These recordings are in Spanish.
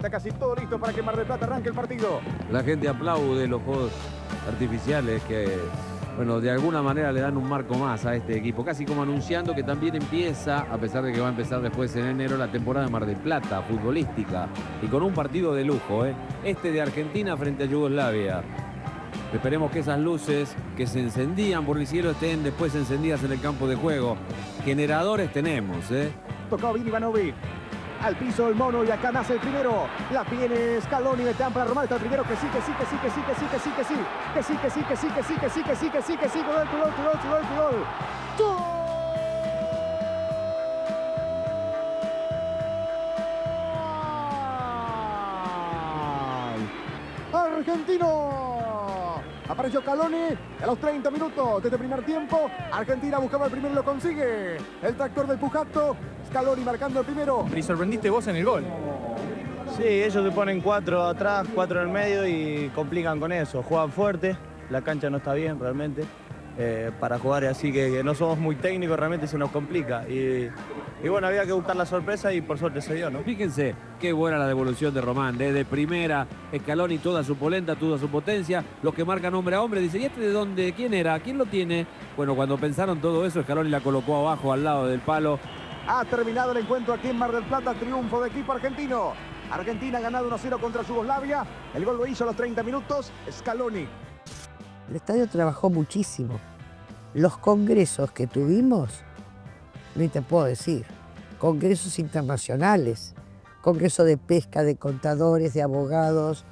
Está casi todo listo para que Mar del Plata arranque el partido. La gente aplaude los juegos artificiales que, bueno, de alguna manera le dan un marco más a este equipo, casi como anunciando que también empieza, a pesar de que va a empezar después en enero, la temporada de Mar del Plata, futbolística, y con un partido de lujo, este de Argentina frente a Yugoslavia. Esperemos que esas luces que se encendían por el cielo estén después encendidas en el campo de juego. Generadores tenemos, Tocó Vini Ivanovic. Al piso el mono y acá nace el primero. La tiene Scaloni, Betán para Román. Está el primero que sí, que sí, que sí, que sí, que sí, que sí, que sí. Que sí, que sí, que sí, que sí, que sí, que sí, que sí, que sí. Gol, gol, gol, gol, gol. ¡Gol! ¡Argentino! Apareció Scaloni a los 30 minutos de este primer tiempo. Argentina buscaba el primero y lo consigue. El tractor del Pujato. Scaloni marcando el primero. ¿Y sorprendiste vos en el gol? Sí, ellos se ponen 4 atrás, 4 en el medio y complican con eso. Juegan fuerte, la cancha no está bien realmente para jugar, así que no somos muy técnicos, realmente se nos complica. Y bueno, había que buscar la sorpresa y por suerte se dio, ¿no? Fíjense qué buena la devolución de Román, desde primera, Scaloni toda su polenta, toda su potencia, los que marcan hombre a hombre, dice, ¿y este de dónde? ¿Quién era? ¿Quién lo tiene? Bueno, cuando pensaron todo eso, Scaloni la colocó abajo, al lado del palo. Ha terminado el encuentro aquí en Mar del Plata, triunfo de equipo argentino. Argentina ha ganado 1-0 contra Yugoslavia. El gol lo hizo a los 30 minutos Scaloni. El estadio trabajó muchísimo. Los congresos que tuvimos, ni te puedo decir, congresos internacionales, congreso de pesca, de contadores, de abogados,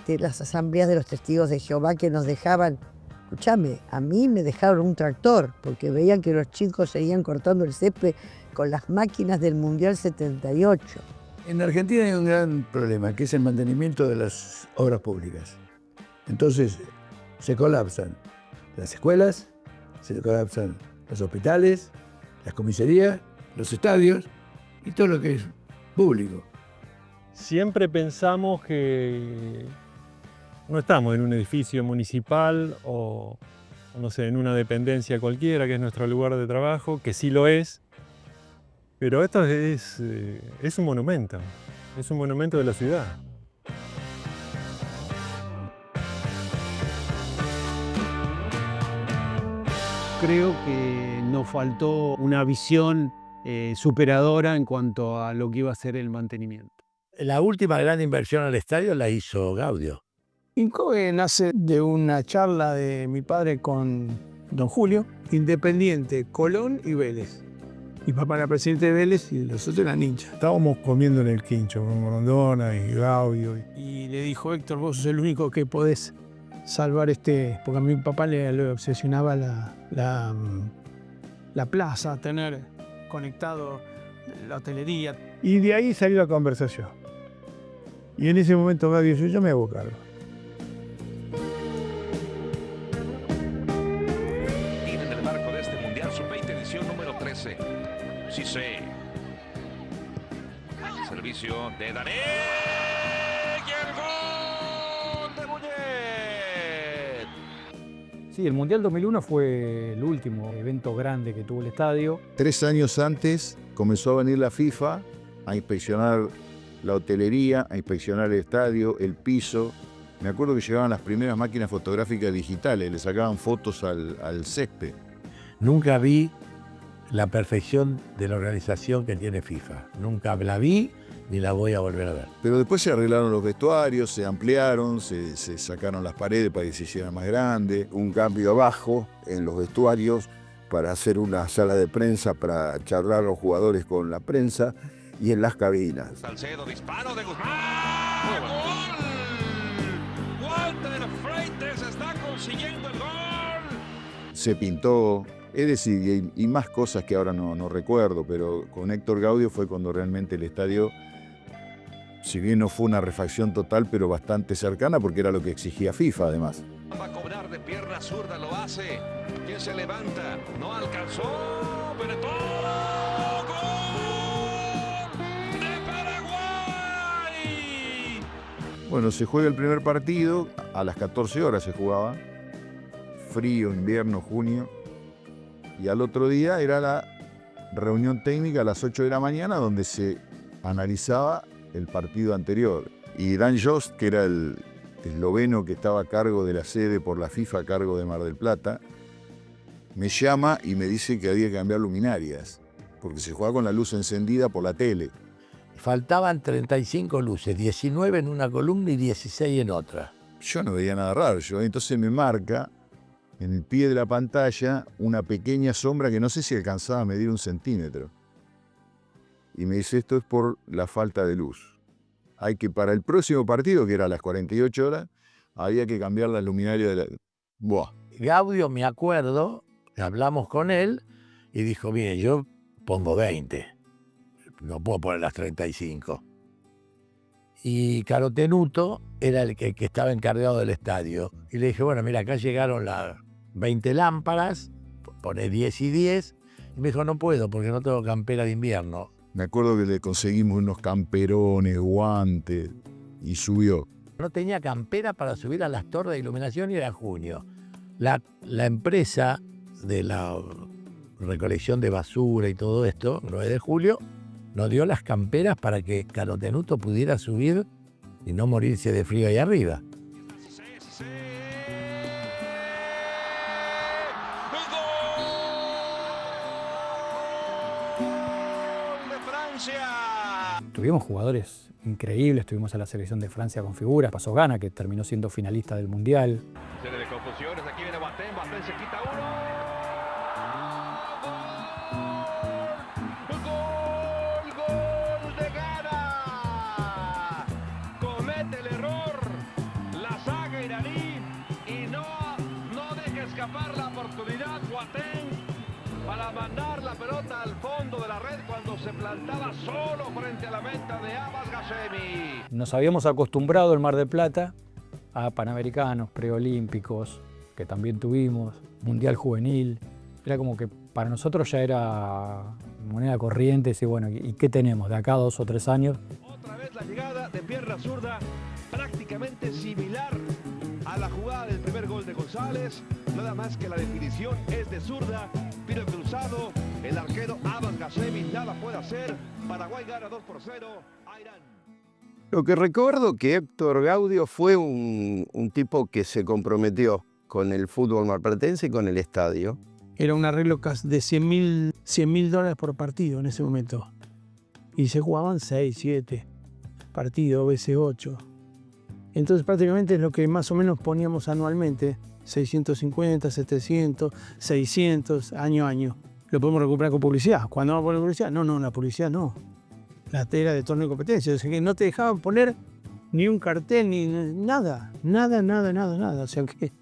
las asambleas de los testigos de Jehová que nos dejaban, escúchame, a mí me dejaron un tractor porque veían que los chicos seguían cortando el césped con las máquinas del Mundial 78. En Argentina hay un gran problema, que es el mantenimiento de las obras públicas. Entonces, se colapsan las escuelas, se colapsan los hospitales, las comisarías, los estadios y todo lo que es público. Siempre pensamos que no estamos en un edificio municipal o no sé, en una dependencia cualquiera, que es nuestro lugar de trabajo, que sí lo es, pero esto es un monumento de la ciudad. Creo que nos faltó una visión superadora en cuanto a lo que iba a ser el mantenimiento. La última gran inversión al estadio la hizo Gaudio. INCOE nace de una charla de mi padre con don Julio, Independiente, Colón y Vélez. Mi papá era presidente de Vélez y los otros eran hinchas. Estábamos comiendo en el quincho con Grondona y Gaudio. Y le dijo, Héctor, vos sos el único que podés salvar porque a mi papá le obsesionaba la plaza, tener conectado la hotelería. Y de ahí salió la conversación. Y en ese momento Gaudio dijo, yo me hago cargo. En el marco de este Mundial Sub-20 edición número 13. Cissé. Servicio de Dané. Y el gol de Bullet. Sí, el Mundial 2001 fue el último evento grande que tuvo el estadio. 3 años antes comenzó a venir la FIFA a inspeccionar la hotelería, a inspeccionar el estadio, el piso. Me acuerdo que llegaban las primeras máquinas fotográficas digitales, le sacaban fotos al césped. Nunca vi la perfección de la organización que tiene FIFA. Nunca la vi ni la voy a volver a ver. Pero después se arreglaron los vestuarios, se ampliaron, se sacaron las paredes para que se hicieran más grandes. Un cambio abajo en los vestuarios para hacer una sala de prensa para charlar los jugadores con la prensa y en las cabinas. Salcedo, disparo de Guzmán. ¡Gol! Walter Freites está consiguiendo el gol. Se pintó, es decir, y más cosas que ahora no recuerdo, pero con Héctor Gaudio fue cuando realmente el estadio, si bien no fue una refacción total, pero bastante cercana, porque era lo que exigía FIFA además. Va a cobrar de pierna zurda, lo hace. ¿Quién se levanta? No alcanzó. Benetton. ¡Gol de Paraguay! Bueno, se juega el primer partido, a las 14 horas se jugaba. Frío, invierno, junio. Y al otro día era la reunión técnica a las 8 de la mañana, donde se analizaba el partido anterior. Y Dan Jost, que era el esloveno que estaba a cargo de la sede por la FIFA a cargo de Mar del Plata, me llama y me dice que había que cambiar luminarias, porque se jugaba con la luz encendida por la tele. Faltaban 35 luces, 19 en una columna y 16 en otra. Yo no veía nada raro, entonces me marca en el pie de la pantalla una pequeña sombra que no sé si alcanzaba a medir 1 centímetro. Y me dice, esto es por la falta de luz. Hay que, para el próximo partido, que era a las 48 horas, había que cambiar la luminaria de la... Buah. Gaudio, me acuerdo, hablamos con él y dijo, mire, yo pongo 20, no puedo poner las 35. Y Carotenuto era el que estaba encargado del estadio. Y le dije, bueno, mira, acá llegaron las 20 lámparas, pone 10 y 10. Y me dijo, no puedo porque no tengo campera de invierno. Me acuerdo que le conseguimos unos camperones, guantes, y subió. No tenía campera para subir a las torres de iluminación y era junio. La empresa de la recolección de basura y todo esto, 9 de julio, nos dio las camperas para que Carotenuto pudiera subir y no morirse de frío ahí arriba. Tuvimos jugadores increíbles, tuvimos a la selección de Francia con figuras, pasó Ghana, que terminó siendo finalista del Mundial. Serie de confusiones, aquí viene Boateng se quita uno. ¡Gol de Ghana! Comete el error la saga iraní y no deja escapar la oportunidad Boateng para mandar la pelota al fondo de la red cuando se plantaba solo frente a la meta de Abbas Ghashemi. Nos habíamos acostumbrado en Mar del Plata a panamericanos, preolímpicos, que también tuvimos, mundial juvenil. Era como que para nosotros ya era moneda corriente, decir, bueno, ¿y qué tenemos de acá a 2 o 3 años? Otra vez la llegada de pierna zurda, prácticamente similar a la jugada del primer gol de González, nada más que la definición es de zurda, tiro cruzado, el arquero Abbas Ghashemi nada puede hacer, Paraguay gana 2-0 a Irán. Lo que recuerdo que Héctor Gaudio fue un tipo que se comprometió con el fútbol marplatense y con el estadio. Era un arreglo de $100.000 por partido en ese momento. Y se jugaban 6, 7 partidos, a veces 8. Entonces prácticamente es lo que más o menos poníamos anualmente. 650, 700, 600, año a año. Lo podemos recuperar con publicidad. ¿Cuándo vamos a poner publicidad? No, la publicidad no. La tela de torneo de competencia. O sea que no te dejaban poner ni un cartel, ni nada. Nada. O sea que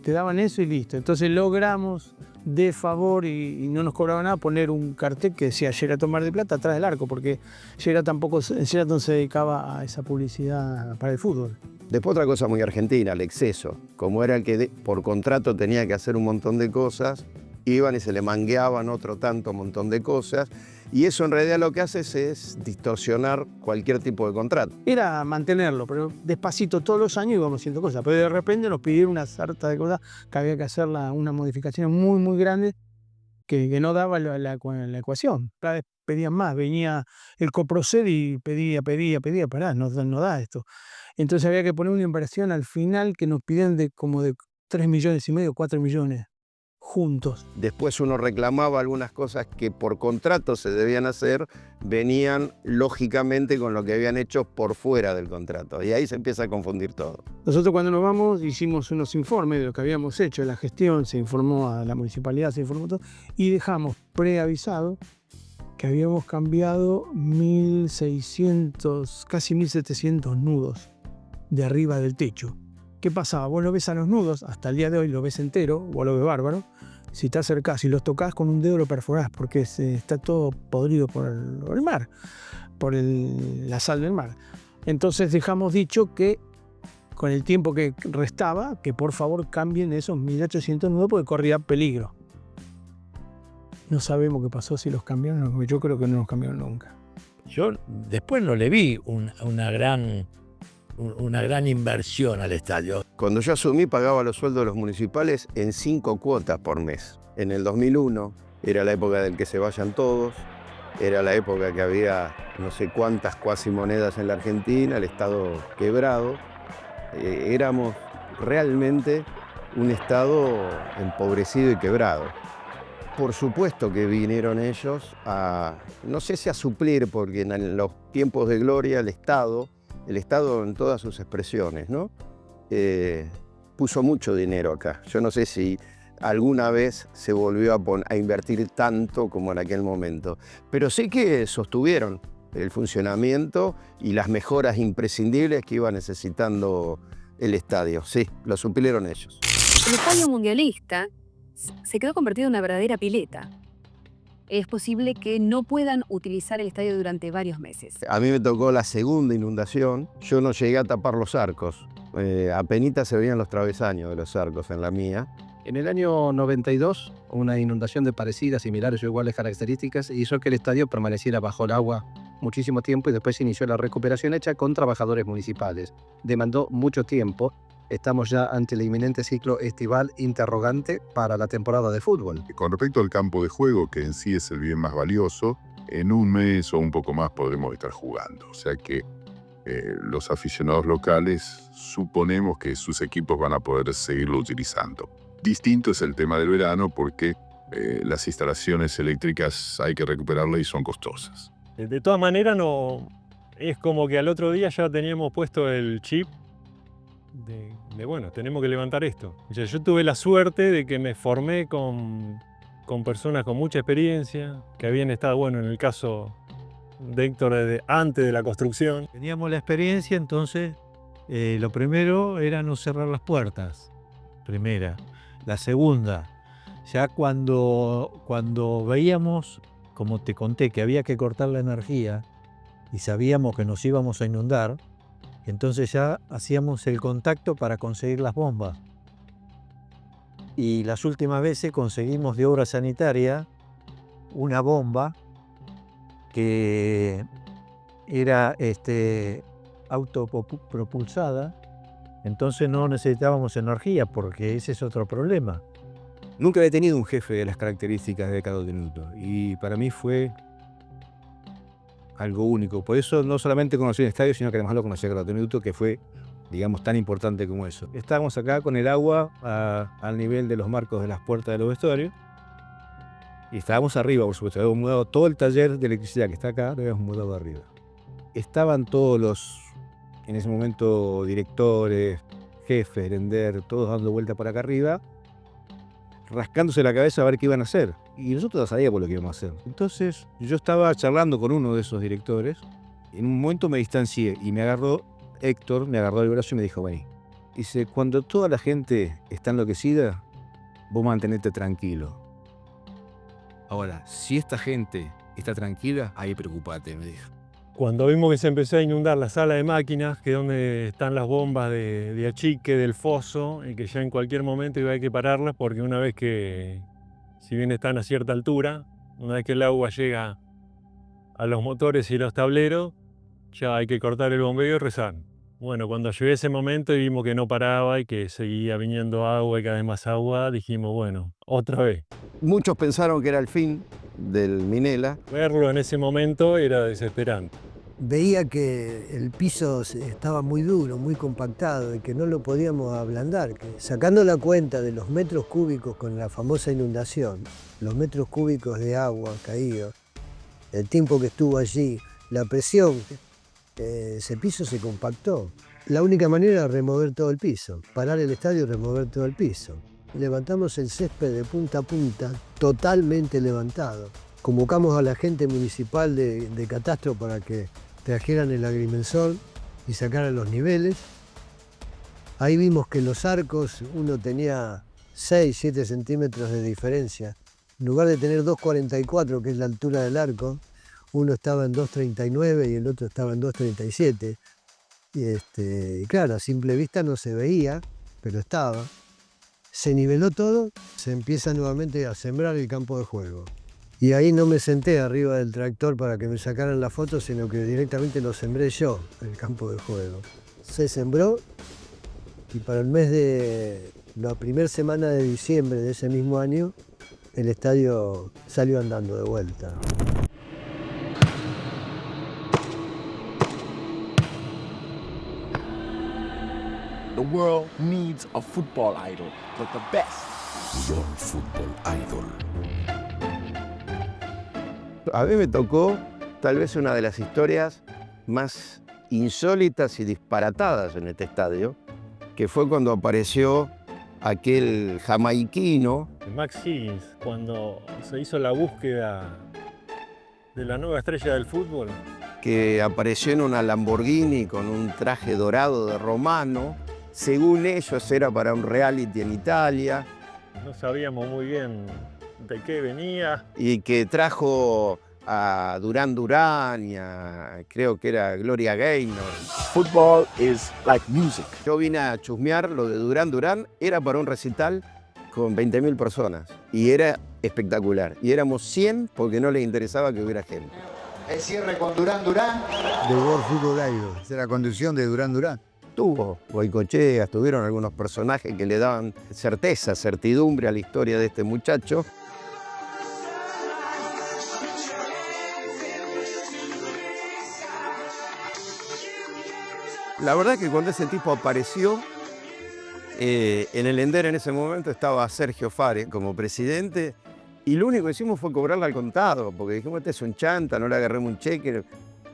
te daban eso y listo. Entonces logramos, de favor, y no nos cobraban nada, poner un cartel que decía Sheraton Mar del Plata atrás del arco, porque Sheraton se dedicaba a esa publicidad para el fútbol. Después otra cosa muy argentina, el exceso. Como era el que por contrato tenía que hacer un montón de cosas, iban y se le mangueaban otro tanto montón de cosas, y eso en realidad lo que hace es distorsionar cualquier tipo de contrato. Era mantenerlo, pero despacito todos los años íbamos haciendo cosas, pero de repente nos pidieron una sarta de cosas que había que hacer una modificación muy grande que no daba la ecuación. Cada vez pedían más, venía el Coproced y pedía, pará, no da esto. Entonces había que poner una inversión al final que nos pidían como de 3,5 millones, 4 millones. Juntos. Después uno reclamaba algunas cosas que por contrato se debían hacer, venían lógicamente con lo que habían hecho por fuera del contrato. Y ahí se empieza a confundir todo. Nosotros cuando nos vamos hicimos unos informes de lo que habíamos hecho, la gestión, se informó a la municipalidad, se informó todo, y dejamos preavisado que habíamos cambiado 1.600, casi 1.700 nudos de arriba del techo. ¿Qué pasaba? Vos lo ves a los nudos, hasta el día de hoy lo ves entero, vos lo ves bárbaro. Si te acercás y los tocas con un dedo lo perforás porque está todo podrido por el mar, por la sal del mar. Entonces dejamos dicho que con el tiempo que restaba, que por favor cambien esos 1.800 nudos porque corría peligro. No sabemos qué pasó, si los cambiaron o no. Yo creo que no los cambiaron nunca. Yo después no le vi una gran inversión al estadio. Cuando yo asumí pagaba los sueldos de los municipales en 5 cuotas por mes. En el 2001 era la época del que se vayan todos Era la época que había no sé cuántas cuasi monedas en la Argentina, el Estado quebrado. Éramos realmente un Estado empobrecido y quebrado. Por supuesto que vinieron ellos a, no sé si a suplir, porque en los tiempos de gloria el Estado en todas sus expresiones, ¿no? Puso mucho dinero acá. Yo no sé si alguna vez se volvió a invertir tanto como en aquel momento, pero sí que sostuvieron el funcionamiento y las mejoras imprescindibles que iba necesitando el estadio. Sí, lo suplieron ellos. El estadio mundialista se quedó convertido en una verdadera pileta. Es posible que no puedan utilizar el estadio durante varios meses. A mí me tocó la segunda inundación. Yo no llegué a tapar los arcos. Apenitas se veían los travesaños de los arcos en la mía. En el año 92, una inundación de parecidas, similares o iguales características hizo que el estadio permaneciera bajo el agua muchísimo tiempo y después se inició la recuperación hecha con trabajadores municipales. Demandó mucho tiempo. Estamos ya ante el inminente ciclo estival interrogante para la temporada de fútbol. Con respecto al campo de juego, que en sí es el bien más valioso, en un mes o un poco más podremos estar jugando. O sea que los aficionados locales suponemos que sus equipos van a poder seguirlo utilizando. Distinto es el tema del verano porque las instalaciones eléctricas hay que recuperarlas y son costosas. De todas maneras, no, es como que al otro día ya teníamos puesto el chip de bueno, tenemos que levantar esto. O sea, yo tuve la suerte de que me formé con personas con mucha experiencia, que habían estado, bueno, en el caso de Héctor, antes de la construcción. Teníamos la experiencia, entonces lo primero era no cerrar las puertas, primera. La segunda, ya cuando veíamos, como te conté, que había que cortar la energía y sabíamos que nos íbamos a inundar, entonces ya hacíamos el contacto para conseguir las bombas. Y las últimas veces conseguimos de obra sanitaria una bomba que era autopropulsada, entonces no necesitábamos energía porque ese es otro problema. Nunca había tenido un jefe de las características de Carlo Tenuto y para mí fue algo único. Por eso no solamente conocí el estadio, sino que además lo conocí a Carlo Tenuto, que fue, digamos, tan importante como eso. Estábamos acá con el agua al nivel de los marcos de las puertas de los vestuarios y estábamos arriba, por supuesto. Habíamos mudado todo el taller de electricidad que está acá, lo habíamos mudado arriba. Estaban todos los, en ese momento, directores, jefes, Herender, todos dando vuelta por acá arriba, rascándose la cabeza a ver qué iban a hacer. Y nosotros no sabíamos lo que íbamos a hacer. Entonces yo estaba charlando con uno de esos directores. En un momento me distancié y me agarró Héctor, me agarró el brazo y me dijo, vení. Dice, cuando toda la gente está enloquecida, vos mantenete tranquilo. Ahora, si esta gente está tranquila, ahí preocupate, me dijo. Cuando vimos que se empezó a inundar la sala de máquinas, que es donde están las bombas de achique del foso, y que ya en cualquier momento iba a haber que pararlas, porque una vez que, si bien están a cierta altura, una vez que el agua llega a los motores y los tableros, ya hay que cortar el bombeo y rezar. Bueno, cuando llegó ese momento y vimos que no paraba y que seguía viniendo agua y cada vez más agua, dijimos, bueno, otra vez. Muchos pensaron que era el fin del Minela. Verlo en ese momento era desesperante. Veía que el piso estaba muy duro, muy compactado y que no lo podíamos ablandar. Que sacando la cuenta de los metros cúbicos con la famosa inundación, los metros cúbicos de agua caídos, el tiempo que estuvo allí, la presión, ese piso se compactó. La única manera era remover todo el piso, parar el estadio y remover todo el piso. Levantamos el césped de punta a punta, totalmente levantado. Convocamos a la gente municipal de Catastro para que trajeran el agrimensor y sacaran los niveles. Ahí vimos que los arcos, uno tenía 6, 7 centímetros de diferencia. En lugar de tener 2,44, que es la altura del arco, uno estaba en 2,39 y el otro estaba en 2,37. Y claro, a simple vista no se veía, pero estaba. Se niveló todo, se empieza nuevamente a sembrar el campo de juego. Y ahí no me senté arriba del tractor para que me sacaran la foto, sino que directamente lo sembré yo, el campo de juego. Se sembró y para el mes de la primera semana de diciembre de ese mismo año, el estadio salió andando de vuelta. The world needs a football idol, but the best. Your Football Idol. A mí me tocó tal vez una de las historias más insólitas y disparatadas en este estadio, que fue cuando apareció aquel jamaiquino. Max Higgins, cuando se hizo la búsqueda de la nueva estrella del fútbol. Que apareció en una Lamborghini con un traje dorado de romano. Según ellos era para un reality en Italia. No sabíamos muy bien de qué venía. Y que trajo a Duran Duran y a, creo que era Gloria Gaynor. Football is like music. Yo vine a chusmear lo de Duran Duran, era para un recital con 20.000 personas y era espectacular. Y éramos 100 porque no les interesaba que hubiera gente. El cierre con Duran Duran. The World Football Idol, es la conducción de Duran Duran. Tuvo boicocheas, tuvieron algunos personajes que le daban certeza, certidumbre a la historia de este muchacho. La verdad es que cuando ese tipo apareció, en el Ender en ese momento estaba Sergio Fare como presidente y lo único que hicimos fue cobrarle al contado, porque dijimos, este es un chanta, no le agarremos un cheque.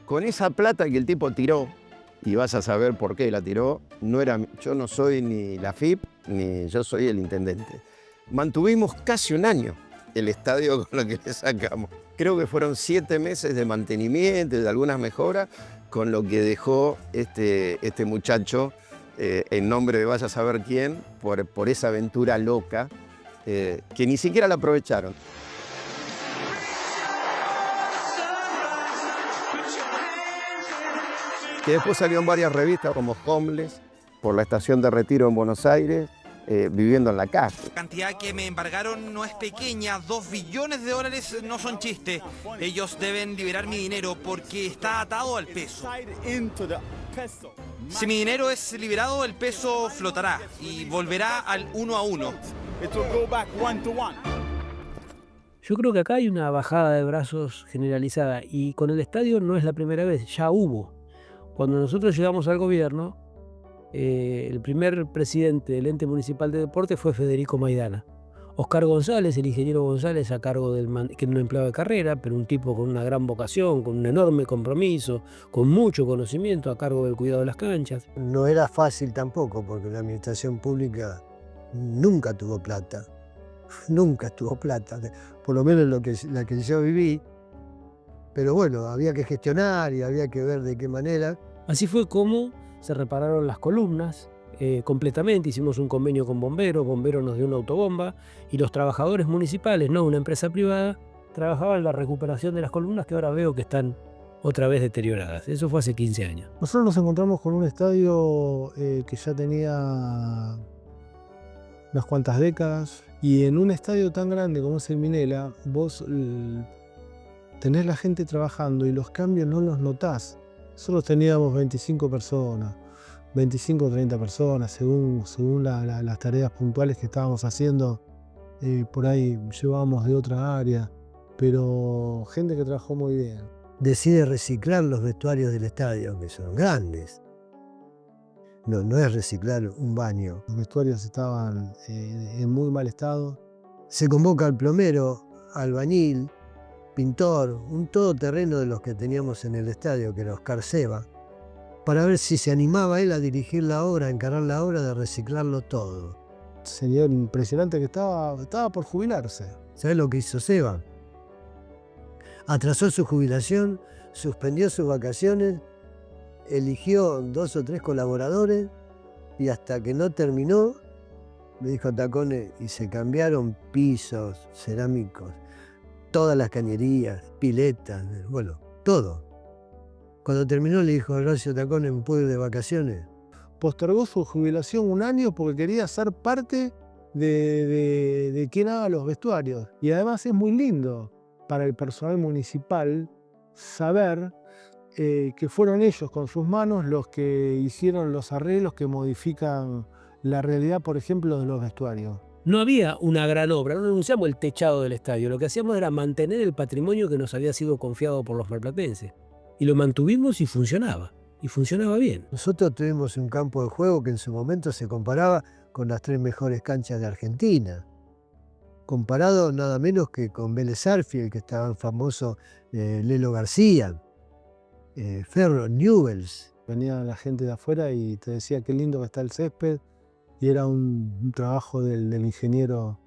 Con esa plata que el tipo tiró, y vas a saber por qué la tiró, yo no soy ni la FIP, ni yo soy el intendente. Mantuvimos casi un año el estadio con lo que le sacamos. Creo que fueron 7 meses de mantenimiento y de algunas mejoras, con lo que dejó este muchacho, en nombre de vaya a saber quién, por esa aventura loca, que ni siquiera la aprovecharon. Que después salió en varias revistas como Homeless, por la estación de retiro en Buenos Aires, viviendo en la calle. La cantidad que me embargaron no es pequeña, $2 billones no son chiste. Ellos deben liberar mi dinero porque está atado al peso. Si mi dinero es liberado, el peso flotará y volverá al 1 a 1. Yo creo que acá hay una bajada de brazos generalizada y con el estadio no es la primera vez, ya hubo. Cuando nosotros llegamos al gobierno, el primer presidente del ente municipal de deporte fue Federico Maidana. Oscar González, el ingeniero González, a cargo que era un empleado de carrera, pero un tipo con una gran vocación, con un enorme compromiso, con mucho conocimiento a cargo del cuidado de las canchas. No era fácil tampoco, porque la administración pública nunca tuvo plata. Nunca tuvo plata, por lo menos la que yo viví. Pero bueno, había que gestionar y había que ver de qué manera. Así fue como se repararon las columnas completamente. Hicimos un convenio con Bomberos nos dio una autobomba y los trabajadores municipales, no una empresa privada, trabajaban en la recuperación de las columnas que ahora veo que están otra vez deterioradas. Eso fue hace 15 años. Nosotros nos encontramos con un estadio que ya tenía unas cuantas décadas y en un estadio tan grande como es el Minela, vos tenés la gente trabajando y los cambios no los notás. Nosotros teníamos 25 personas, 25 o 30 personas, según las tareas puntuales que estábamos haciendo. Por ahí llevábamos de otra área, pero gente que trabajó muy bien. Decide reciclar los vestuarios del estadio, que son grandes. No es reciclar un baño. Los vestuarios estaban en muy mal estado. Se convoca al plomero, albañil, pintor, un todoterreno de los que teníamos en el estadio, que era Oscar Seba, para ver si se animaba él a dirigir la obra, a encarar la obra de reciclarlo todo. Señor impresionante que estaba por jubilarse. ¿Sabés lo que hizo Seba? Atrasó su jubilación, suspendió sus vacaciones, eligió 2 o 3 colaboradores y hasta que no terminó, me dijo Tacones, y se cambiaron pisos cerámicos, todas las cañerías, piletas, bueno, todo. Cuando terminó le dijo a Horacio Tacones, ¿me puedo ir de vacaciones? Postergó su jubilación un año porque quería ser parte de quien haga los vestuarios. Y además es muy lindo para el personal municipal saber que fueron ellos con sus manos los que hicieron los arreglos que modifican la realidad, por ejemplo, de los vestuarios. No había una gran obra, no anunciamos el techado del estadio, lo que hacíamos era mantener el patrimonio que nos había sido confiado por los marplatenses. Y lo mantuvimos y funcionaba. y funcionaba bien. Nosotros tuvimos un campo de juego que en su momento se comparaba con las 3 mejores canchas de Argentina. Comparado nada menos que con Vélez Sarsfield, que estaba el famoso Lelo García, Ferro, Newells. Venía la gente de afuera y te decía qué lindo que está el césped, y era un trabajo del ingeniero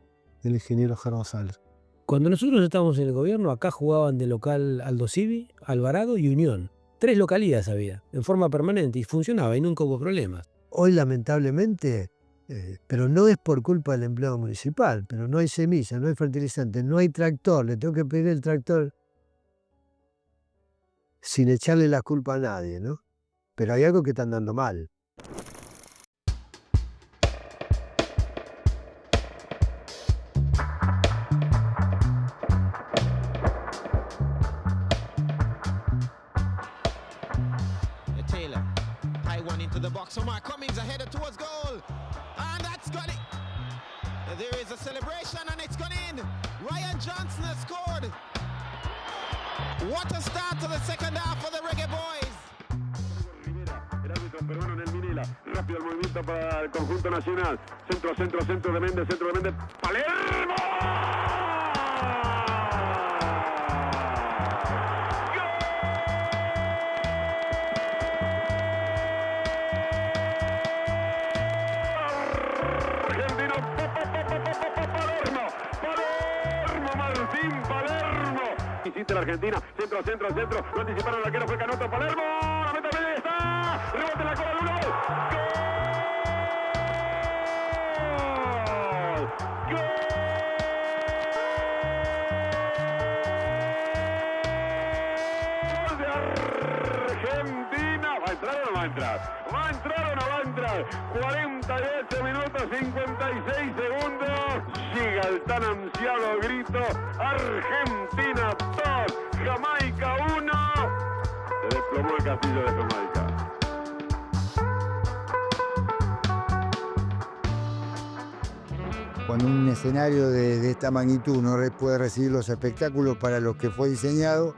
Germán Sales. Cuando nosotros estábamos en el gobierno, acá jugaban de local Aldo Civi, Alvarado y Unión. 3 localidades había, en forma permanente, y funcionaba y nunca hubo problemas. Hoy, lamentablemente, pero no es por culpa del empleado municipal, pero no hay semilla, no hay fertilizante, no hay tractor, le tengo que pedir el tractor sin echarle la culpa a nadie, ¿no? Pero hay algo que está andando mal. Taylor, high one into the box. Omar Cummings ahead towards goal. And that's got it. There is a celebration and it's gone in. Ryan Johnson has scored. What a start to the second half for the Reggae Boys. El árbitro peruano en el Minela. Rápido el movimiento para el conjunto nacional. Centro de Méndez, ¡Palermo! Insiste la Argentina, centro, lo anticiparon al arquero, fue Canoto, Palermo, la meta media está, rebote en la cola de uno, ¡Gol de Argentina! ¿Va a entrar o no va a entrar? ¿Va a entrar o no va a entrar? 48 minutos, 56 segundos. Llega el tan ansiado grito. Argentina 2, Jamaica 1. Se desplomó el castillo de Jamaica. Cuando un escenario de esta magnitud no puede recibir los espectáculos para los que fue diseñado,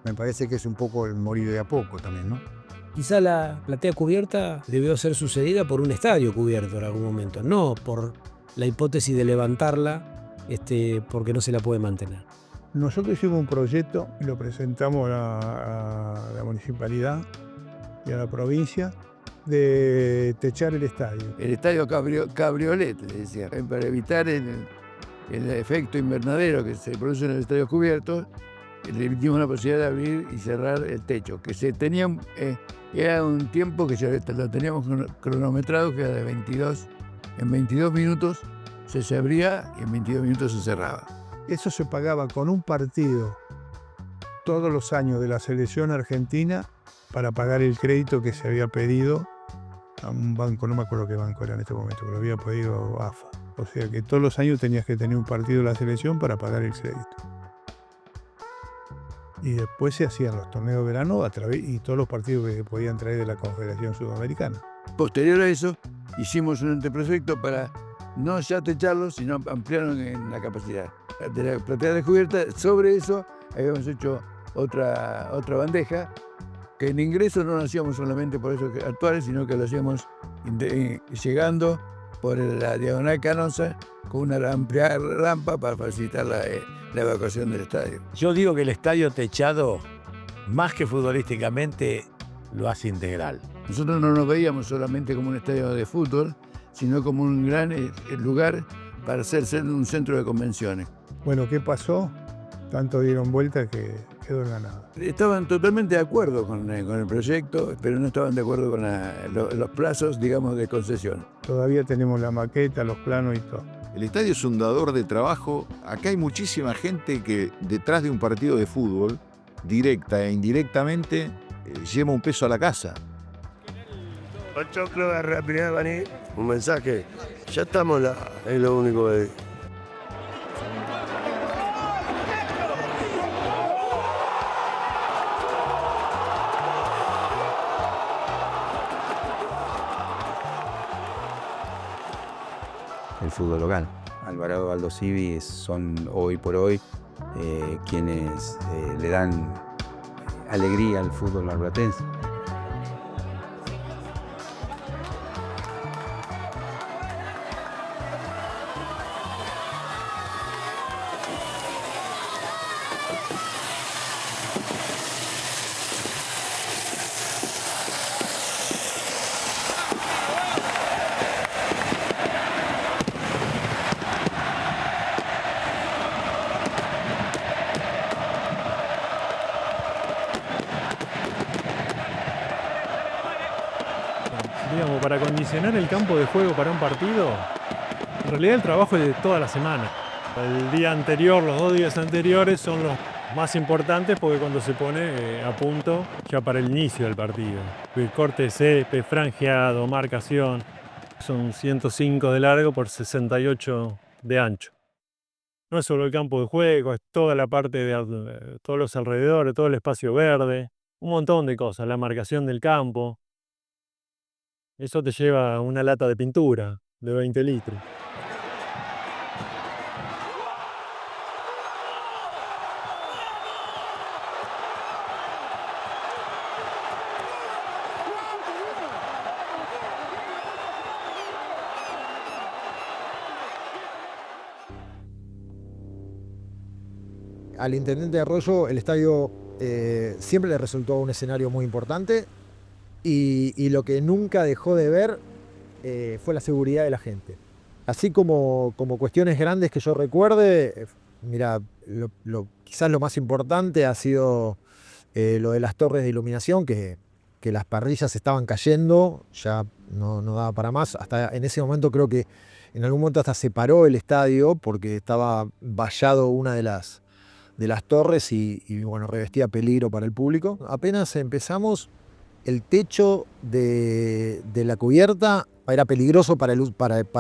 me parece que es un poco el morir de a poco también, ¿no? Quizá la platea cubierta debió ser sucedida por un estadio cubierto en algún momento, no por la hipótesis de levantarla porque no se la puede mantener. Nosotros hicimos un proyecto y lo presentamos a la municipalidad y a la provincia de techar el estadio. El estadio cabriolet, le decía, para evitar el efecto invernadero que se produce en el estadio cubierto, le dimos la posibilidad de abrir y cerrar el techo, que se tenía, era un tiempo que ya lo teníamos cronometrado, que era de 22, en 22 minutos se abría y en 22 minutos se cerraba. Eso se pagaba con un partido todos los años de la selección argentina para pagar el crédito que se había pedido a un banco, no me acuerdo qué banco era en este momento, pero había pedido AFA. O sea que todos los años tenías que tener un partido de la selección para pagar el crédito. Y después se hacían los torneos de verano y todos los partidos que podían traer de la Confederación Sudamericana. Posterior a eso, hicimos un anteproyecto para no ya techarlo, sino ampliarlo en la capacidad de la platea descubierta. Sobre eso habíamos hecho otra bandeja, que en ingreso no lo hacíamos solamente por esos actuales, sino que lo hacíamos llegando por la diagonal Canosa con una amplia rampa para facilitar la evacuación del estadio. Yo digo que el estadio techado, más que futbolísticamente, lo hace integral. Nosotros no nos veíamos solamente como un estadio de fútbol, sino como un gran lugar para ser un centro de convenciones. Bueno, ¿qué pasó? Tanto dieron vuelta que quedó en ganado. Estaban totalmente de acuerdo con el proyecto, pero no estaban de acuerdo con los plazos, digamos, de concesión. Todavía tenemos la maqueta, los planos y todo. El estadio es un dador de trabajo. Acá hay muchísima gente que detrás de un partido de fútbol, directa e indirectamente, lleva un peso a la casa. Un mensaje. Ya estamos es lo único que... El fútbol local. Alvarado, Aldo Civi son hoy por hoy quienes le dan alegría al fútbol marplatense. acondicionar el campo de juego para un partido, en realidad el trabajo es de toda la semana. El día anterior, los 2 días anteriores son los más importantes porque cuando se pone a punto ya para el inicio del partido. El corte de césped, franjeado, marcación, son 105 de largo por 68 de ancho. No es solo el campo de juego, es toda la parte de todos los alrededores, todo el espacio verde, un montón de cosas, la marcación del campo. Eso te lleva una lata de pintura de 20 litros. Al intendente de Arroyo el estadio siempre le resultó un escenario muy importante y lo que nunca dejó de ver fue la seguridad de la gente. Así como cuestiones grandes que yo recuerde, mira, quizás lo más importante ha sido lo de las torres de iluminación, que las parrillas estaban cayendo, ya no daba para más. Hasta en ese momento creo que en algún momento hasta se paró el estadio porque estaba vallado una de las torres y bueno, revestía peligro para el público. Apenas empezamos, el techo de la cubierta era peligroso para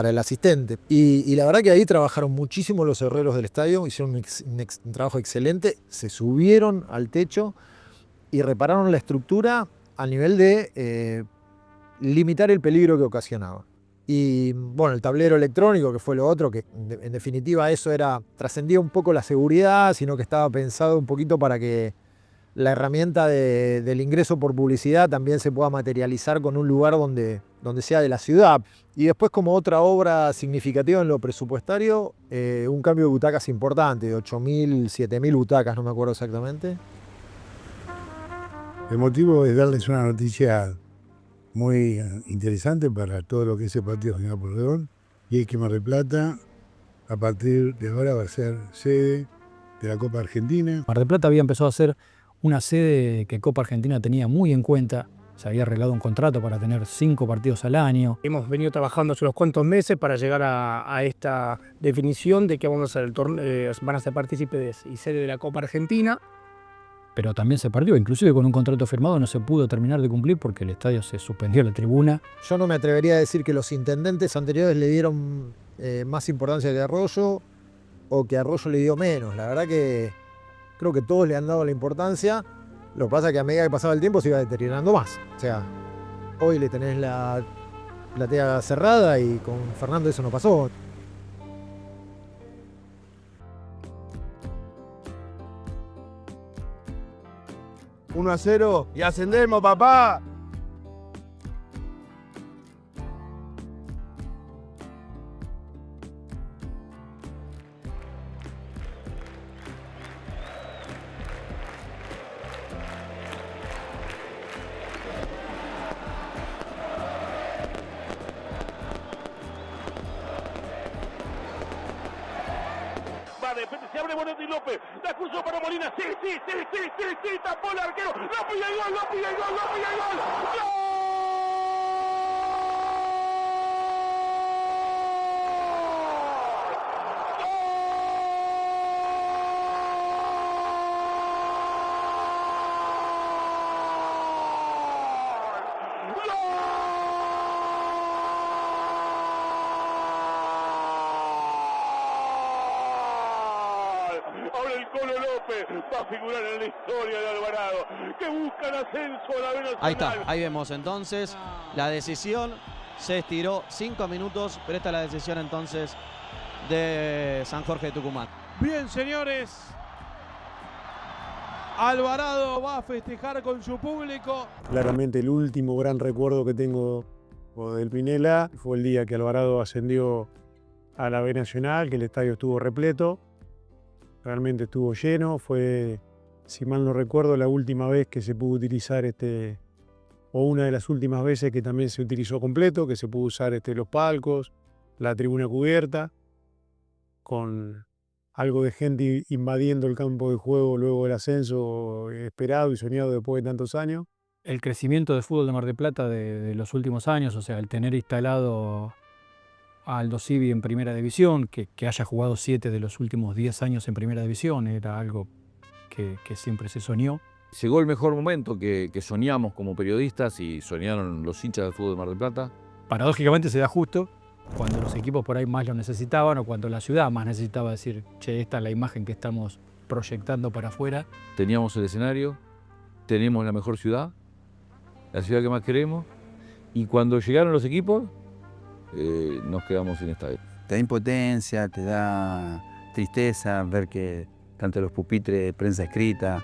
el asistente. Y la verdad que ahí trabajaron muchísimo los herreros del estadio, hicieron un trabajo excelente, se subieron al techo y repararon la estructura a nivel de limitar el peligro que ocasionaba. Y bueno, el tablero electrónico, que fue lo otro, que en definitiva eso trascendía un poco la seguridad, sino que estaba pensado un poquito para que la herramienta del ingreso por publicidad también se pueda materializar con un lugar donde sea de la ciudad. Y después, como otra obra significativa en lo presupuestario, un cambio de butacas importante, de 8.000, 7.000 butacas, no me acuerdo exactamente. El motivo es darles una noticia muy interesante para todo lo que es el partido General Pueyrredón, y es que Mar del Plata, a partir de ahora, va a ser sede de la Copa Argentina. Mar del Plata había empezado a ser una sede que Copa Argentina tenía muy en cuenta. Se había arreglado un contrato para tener 5 partidos al año. Hemos venido trabajando hace unos cuantos meses para llegar a esta definición de que vamos a ser van a ser partícipes y sede de la Copa Argentina. Pero también se perdió, inclusive con un contrato firmado no se pudo terminar de cumplir porque el estadio se suspendió la tribuna. Yo no me atrevería a decir que los intendentes anteriores le dieron más importancia que Arroyo o que Arroyo le dio menos. La verdad que creo que todos le han dado la importancia. Lo que pasa es que a medida que pasaba el tiempo se iba deteriorando más. O sea, hoy le tenés la platea cerrada y con Fernando eso no pasó. Uno a 0 y ascendemos, papá. Se abre Bonetti López, la cruzó para Molina, sí, tapó el arquero, López y el gol, López y el gol, López y el gol, ¡gol! Ahora el Colo López va a figurar en la historia de Alvarado, que busca el ascenso a la B Nacional. Ahí está, ahí vemos entonces la decisión. Se estiró 5 minutos, pero esta es la decisión entonces de San Jorge de Tucumán. Bien, señores. Alvarado va a festejar con su público. Claramente el último gran recuerdo que tengo del Pinela fue el día que Alvarado ascendió a la B Nacional, que el estadio estuvo repleto. Realmente estuvo lleno, fue, si mal no recuerdo, la última vez que se pudo utilizar o una de las últimas veces que también se utilizó completo, que se pudo usar los palcos, la tribuna cubierta, con algo de gente invadiendo el campo de juego luego del ascenso esperado y soñado después de tantos años. El crecimiento del fútbol de Mar del Plata de los últimos años, o sea, el tener instalado a Aldo Civi en primera división, que haya jugado 7 de los últimos 10 años en primera división, era algo que siempre se soñó. Llegó el mejor momento que soñamos como periodistas y soñaron los hinchas del fútbol de Mar del Plata. Paradójicamente se da justo cuando los equipos por ahí más lo necesitaban o cuando la ciudad más necesitaba decir, che, esta es la imagen que estamos proyectando para afuera. Teníamos el escenario, tenemos la mejor ciudad, la ciudad que más queremos, y cuando llegaron los equipos, nos quedamos sin estadio. Te da impotencia, te da tristeza ver que tanto los pupitres de prensa escrita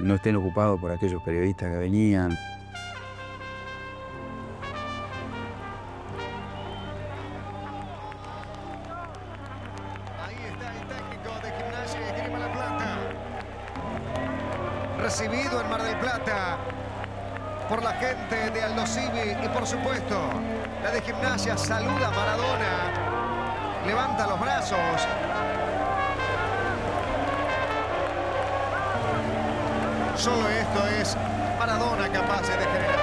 no estén ocupados por aquellos periodistas que venían. Ahí está el técnico de Gimnasia y Esgrima La Plata. Recibido en Mar del Plata por la gente de Aldo Civi y por supuesto la de Gimnasia saluda a Maradona, levanta los brazos. Solo esto es Maradona capaz de generar.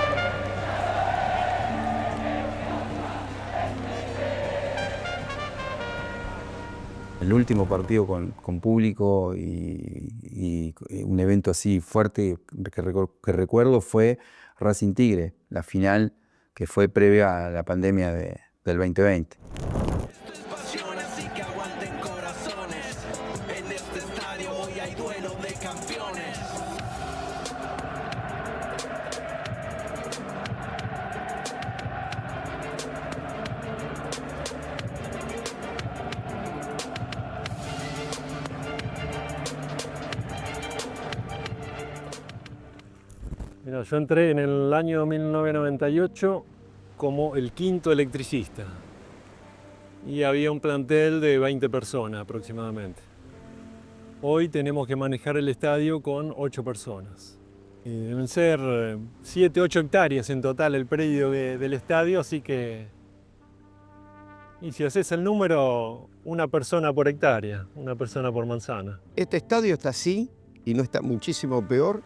El último partido con público y un evento así fuerte que recuerdo fue Racing Tigre, la final que fue previa a la pandemia del 2020. Mira, yo entré en el año 1998 como el quinto electricista y había un plantel de 20 personas aproximadamente. Hoy tenemos que manejar el estadio con 8 personas. Deben ser 7, 8 hectáreas en total el predio del estadio, así que... Y si haces el número, una persona por hectárea, una persona por manzana. Este estadio está así y no está muchísimo peor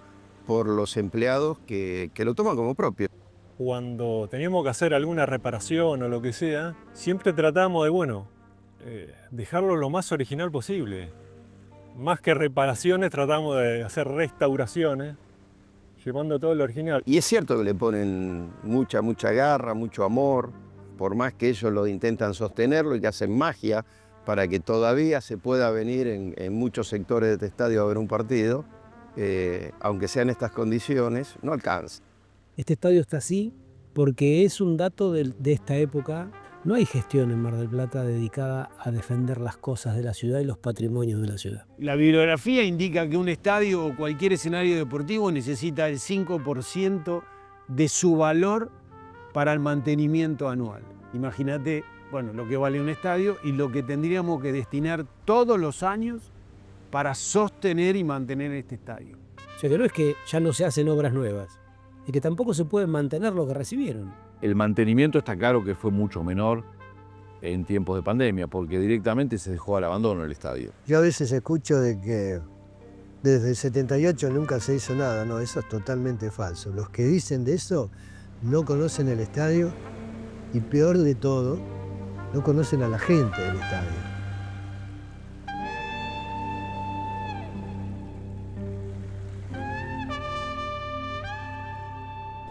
por los empleados que lo toman como propio. Cuando teníamos que hacer alguna reparación o lo que sea, siempre tratamos de, dejarlo lo más original posible. Más que reparaciones, tratamos de hacer restauraciones, llevando todo lo original. Y es cierto que le ponen mucha garra, mucho amor, por más que ellos lo intentan sostenerlo y que hacen magia para que todavía se pueda venir en muchos sectores de este estadio a ver un partido. Aunque sean estas condiciones, no alcanza. Este estadio está así porque es un dato de esta época. No hay gestión en Mar del Plata dedicada a defender las cosas de la ciudad y los patrimonios de la ciudad. La bibliografía indica que un estadio o cualquier escenario deportivo necesita el 5% de su valor para el mantenimiento anual. Imagínate, lo que vale un estadio y lo que tendríamos que destinar todos los años para sostener y mantener este estadio. O sea que no es que ya no se hacen obras nuevas, es que tampoco se puede mantener lo que recibieron. El mantenimiento está claro que fue mucho menor en tiempos de pandemia, porque directamente se dejó al abandono el estadio. Yo a veces escucho de que desde el 78 nunca se hizo nada. No, eso es totalmente falso. Los que dicen de eso no conocen el estadio y peor de todo, no conocen a la gente del estadio.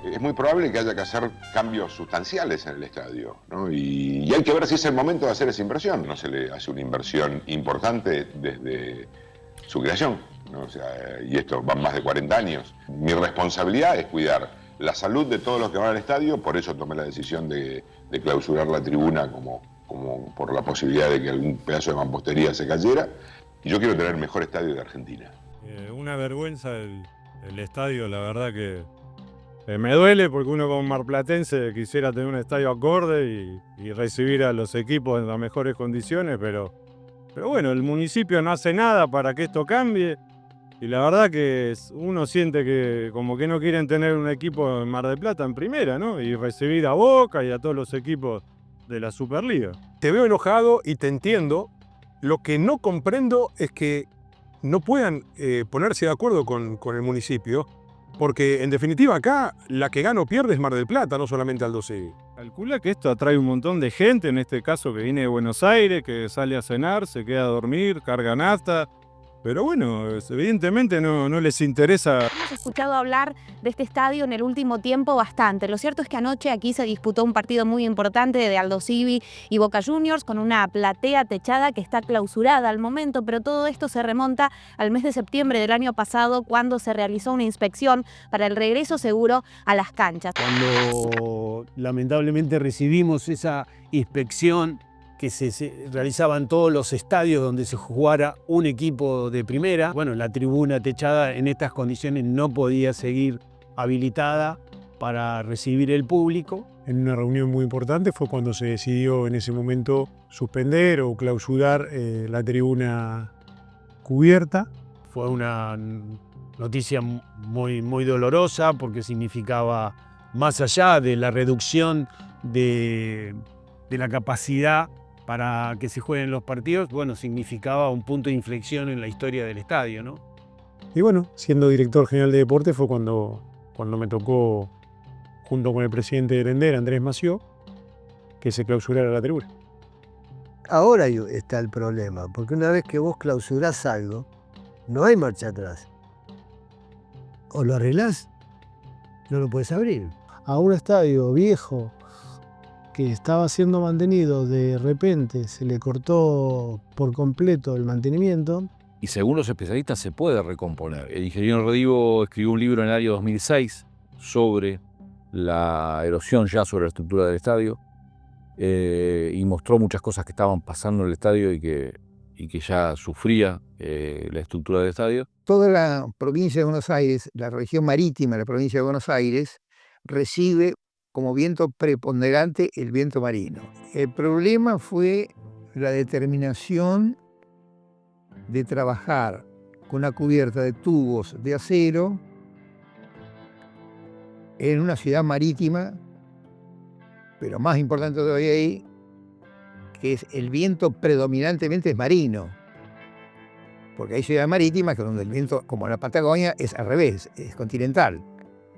Es muy probable que haya que hacer cambios sustanciales en el estadio, ¿no? Y hay que ver si es el momento de hacer esa inversión. No se le hace una inversión importante desde su creación, ¿no? O sea, y esto van más de 40 años. Mi responsabilidad es cuidar la salud de todos los que van al estadio, por eso tomé la decisión de clausurar la tribuna como por la posibilidad de que algún pedazo de mampostería se cayera. Y yo quiero tener el mejor estadio de Argentina. Una vergüenza el estadio, la verdad que... me duele porque uno como marplatense quisiera tener un estadio acorde y recibir a los equipos en las mejores condiciones, pero bueno, el municipio no hace nada para que esto cambie y la verdad que uno siente que como que no quieren tener un equipo en Mar del Plata en primera, ¿no? Y recibir a Boca y a todos los equipos de la Superliga. Te veo enojado y te entiendo. Lo que no comprendo es que no puedan ponerse de acuerdo con el municipio Porque en definitiva acá la que gana o pierde es Mar del Plata, no solamente Aldo Civi. Calcula que esto atrae un montón de gente, en este caso que viene de Buenos Aires, que sale a cenar, se queda a dormir, carga nafta. Pero bueno, evidentemente no les interesa. Hemos escuchado hablar de este estadio en el último tiempo bastante. Lo cierto es que anoche aquí se disputó un partido muy importante de Aldo Civi y Boca Juniors con una platea techada que está clausurada al momento, pero todo esto se remonta al mes de septiembre del año pasado, cuando se realizó una inspección para el regreso seguro a las canchas. Cuando lamentablemente recibimos esa inspección que se realizaba en todos los estadios donde se jugara un equipo de primera, bueno, la tribuna techada en estas condiciones no podía seguir habilitada para recibir el público. En una reunión muy importante fue cuando se decidió en ese momento suspender o clausurar la tribuna cubierta. Fue una noticia muy dolorosa porque significaba, más allá de la reducción de la capacidad para que se jueguen los partidos, bueno, significaba un punto de inflexión en la historia del estadio, ¿no? Y bueno, siendo director general de deporte fue cuando me tocó, junto con el presidente de Herender, Andrés Mació, que se clausurara la tribuna. Ahora está el problema, porque una vez que vos clausurás algo, no hay marcha atrás. O lo arreglás, no lo puedes abrir. A un estadio viejo que estaba siendo mantenido, de repente se le cortó por completo el mantenimiento. Y según los especialistas se puede recomponer. El ingeniero Redivo escribió un libro en el año 2006 sobre la erosión ya sobre la estructura del estadio y mostró muchas cosas que estaban pasando en el estadio y que ya sufría la estructura del estadio. Toda la provincia de Buenos Aires, la región marítima de la provincia de Buenos Aires, recibe como viento preponderante el viento marino. El problema fue la determinación de trabajar con una cubierta de tubos de acero en una ciudad marítima, pero más importante todavía ahí, que es el viento predominantemente es marino. Porque hay ciudades marítimas donde el viento, como en la Patagonia, es al revés, es continental.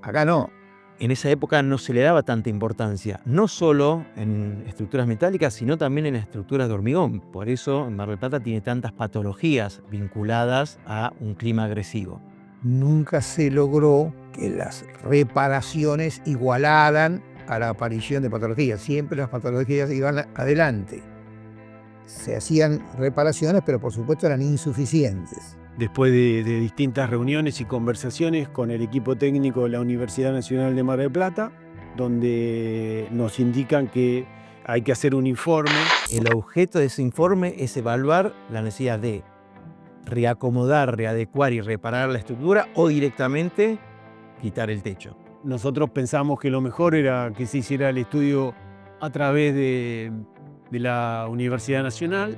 Acá no. En esa época no se le daba tanta importancia, no solo en estructuras metálicas, sino también en estructuras de hormigón. Por eso Mar del Plata tiene tantas patologías vinculadas a un clima agresivo. Nunca se logró que las reparaciones igualaran a la aparición de patologías. Siempre las patologías iban adelante. Se hacían reparaciones, pero por supuesto eran insuficientes. Después de distintas reuniones y conversaciones con el equipo técnico de la Universidad Nacional de Mar del Plata, donde nos indican que hay que hacer un informe. El objeto de ese informe es evaluar la necesidad de reacomodar, readecuar y reparar la estructura o directamente quitar el techo. Nosotros pensamos que lo mejor era que se hiciera el estudio a través de la Universidad Nacional.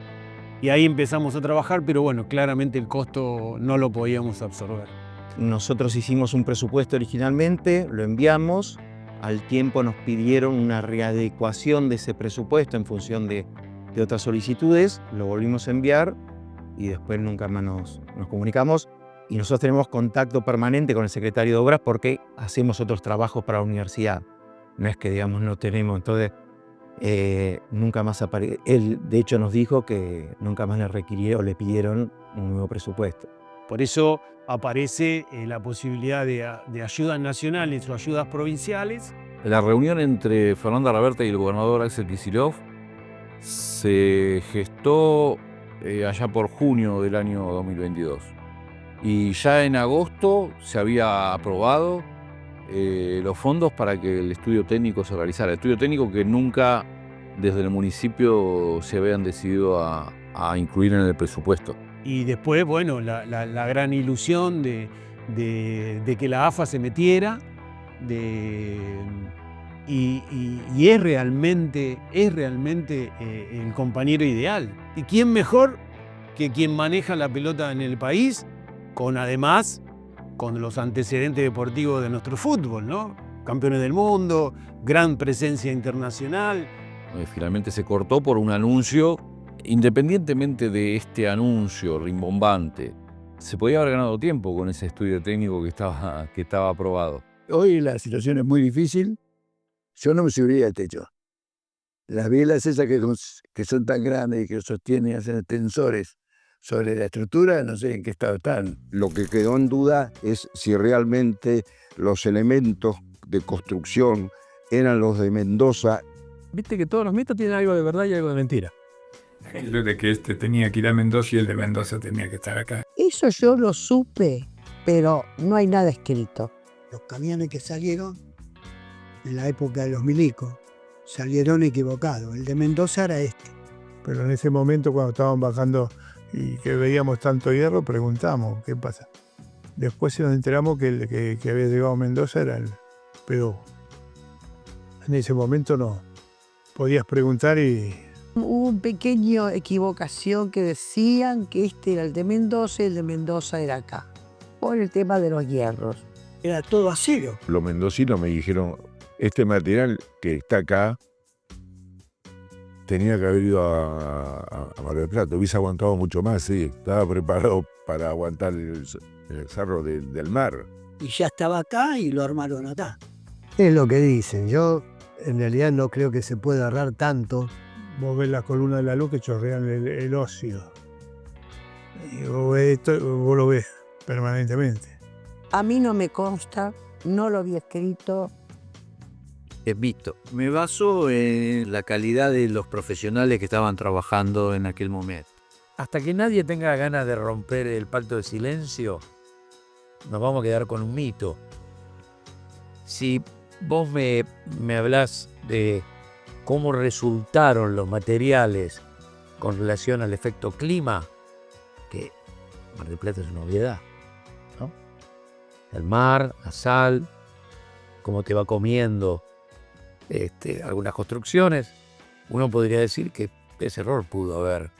Y ahí empezamos a trabajar, pero bueno, claramente el costo no lo podíamos absorber. Nosotros hicimos un presupuesto originalmente, lo enviamos, al tiempo nos pidieron una readecuación de ese presupuesto en función de otras solicitudes, lo volvimos a enviar y después nunca más nos comunicamos. Y nosotros tenemos contacto permanente con el secretario de Obras porque hacemos otros trabajos para la universidad. No es que, digamos, no tenemos, entonces... nunca más apareció. Él, de hecho, nos dijo que nunca más le pidieron un nuevo presupuesto. Por eso aparece la posibilidad de ayudas nacionales o ayudas provinciales. La reunión entre Fernanda Raberta y el gobernador Axel Kicillof se gestó allá por junio del año 2022. Y ya en agosto se había aprobado los fondos para que el estudio técnico se realizara. El estudio técnico que nunca desde el municipio se habían decidido a incluir en el presupuesto. Y después, bueno, la gran ilusión de que la AFA se metiera y es realmente el compañero ideal. ¿Y quién mejor que quien maneja la pelota en el país además con los antecedentes deportivos de nuestro fútbol, ¿no? Campeones del mundo, gran presencia internacional. Finalmente se cortó por un anuncio, independientemente de este anuncio rimbombante Se podía haber ganado tiempo con ese estudio técnico que estaba aprobado. Hoy la situación es muy difícil. Yo no me subiría al techo. Las bielas esas que son tan grandes y que sostienen, hacen tensores sobre la estructura, no sé en qué estado están. Lo que quedó en duda es si realmente los elementos de construcción eran los de Mendoza. Viste que todos los mitos tienen algo de verdad y algo de mentira. El de que este tenía que ir a Mendoza y el de Mendoza tenía que estar acá. Eso yo lo supe, pero no hay nada escrito. Los camiones que salieron en la época de los milicos salieron equivocados. El de Mendoza era este. Pero en ese momento, cuando estaban bajando y que veíamos tanto hierro, preguntamos qué pasa. Después nos enteramos que el que había llegado a Mendoza era el P2. En ese momento no. Podías preguntar y... Hubo una pequeña equivocación que decían que este era el de Mendoza y el de Mendoza era acá, por el tema de los hierros. Era todo acero. Los mendocinos me dijeron, este material que está acá tenía que haber ido a Mar del Plata, hubiese aguantado mucho más, sí, estaba preparado para aguantar el cerro del mar. Y ya estaba acá y lo armaron acá. Es lo que dicen. Yo en realidad no creo que se pueda ahorrar tanto. Vos ves las columnas de la luz que chorrean el óxido. Y vos ves esto, vos lo ves permanentemente. A mí no me consta, no lo había escrito. Es visto. Me baso en la calidad de los profesionales que estaban trabajando en aquel momento. Hasta que nadie tenga ganas de romper el pacto de silencio, nos vamos a quedar con un mito. Si vos me hablás de cómo resultaron los materiales con relación al efecto clima, que Mar del Plata es una obviedad, ¿no? El mar, la sal, cómo te va comiendo algunas construcciones, uno podría decir que ese error pudo haber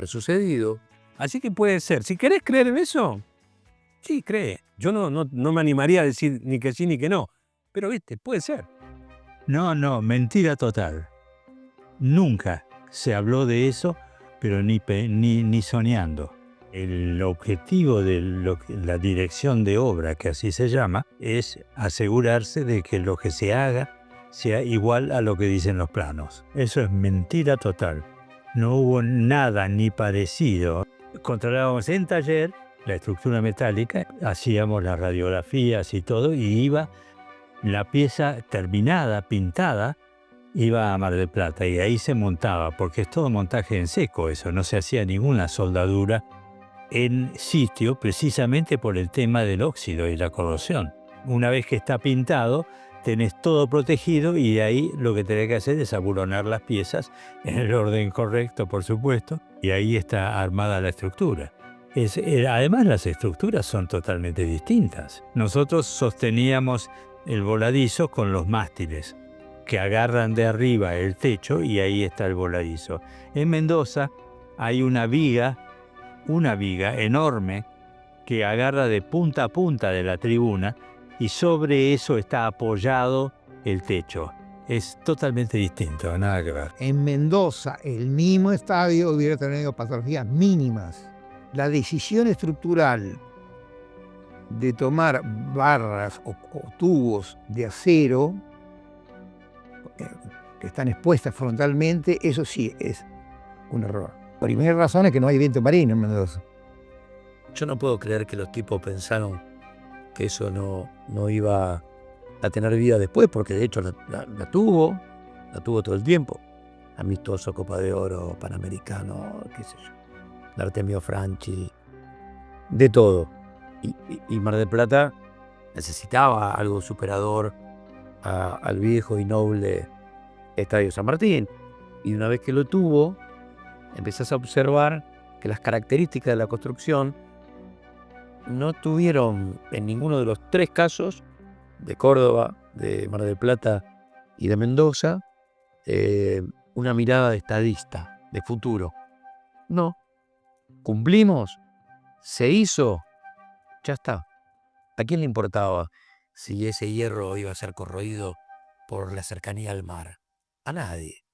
sucedido. Así que puede ser. Si querés creer en eso, sí, cree. Yo no me animaría a decir ni que sí ni que no. Pero viste, puede ser. No, mentira total. Nunca se habló de eso, pero ni soñando. El objetivo de la dirección de obra, que así se llama, es asegurarse de que lo que se haga sea igual a lo que dicen los planos. Eso es mentira total. No hubo nada ni parecido. Controlábamos en taller la estructura metálica, hacíamos las radiografías y todo, y iba la pieza terminada, pintada, iba a Mar del Plata y ahí se montaba, porque es todo montaje en seco eso, no se hacía ninguna soldadura en sitio precisamente por el tema del óxido y la corrosión. Una vez que está pintado, tenés todo protegido y de ahí lo que tenés que hacer es abulonar las piezas en el orden correcto, por supuesto, y ahí está armada la estructura. Además, las estructuras son totalmente distintas. Nosotros sosteníamos el voladizo con los mástiles, que agarran de arriba el techo y ahí está el voladizo. En Mendoza hay una viga enorme que agarra de punta a punta de la tribuna y sobre eso está apoyado el techo. Es totalmente distinto, nada que ver. En Mendoza, el mismo estadio hubiera tenido patologías mínimas. La decisión estructural de tomar barras o tubos de acero que están expuestas frontalmente, eso sí es un error. Primera razón es que no hay viento marino en Mendoza. Yo no puedo creer que los tipos pensaron que eso no iba a tener vida después, porque de hecho la tuvo todo el tiempo. Amistoso, Copa de Oro, Panamericano, qué sé yo. Artemio Franchi, de todo. Y Mar del Plata necesitaba algo superador al viejo y noble Estadio San Martín. Y una vez que lo tuvo, empezás a observar que las características de la construcción no tuvieron en ninguno de los tres casos, de Córdoba, de Mar del Plata y de Mendoza, una mirada de estadista, de futuro. No. Cumplimos, se hizo, ya está. ¿A quién le importaba si ese hierro iba a ser corroído por la cercanía al mar? A nadie.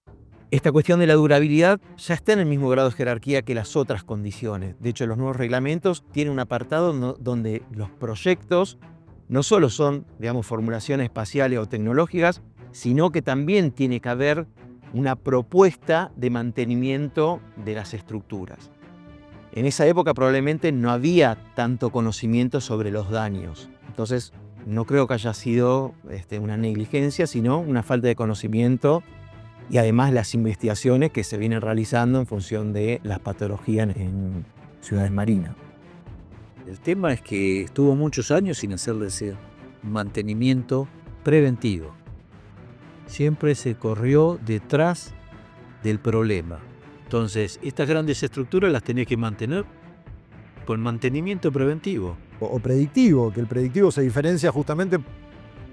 Esta cuestión de la durabilidad ya está en el mismo grado de jerarquía que las otras condiciones. De hecho, los nuevos reglamentos tienen un apartado donde los proyectos no solo son, digamos, formulaciones espaciales o tecnológicas, sino que también tiene que haber una propuesta de mantenimiento de las estructuras. En esa época probablemente no había tanto conocimiento sobre los daños. Entonces, no creo que haya sido una negligencia, sino una falta de conocimiento y además las investigaciones que se vienen realizando en función de las patologías en ciudades marinas. El tema es que estuvo muchos años sin hacerle ese mantenimiento preventivo. Siempre se corrió detrás del problema. Entonces, estas grandes estructuras las tenés que mantener con mantenimiento preventivo. O predictivo, que el predictivo se diferencia justamente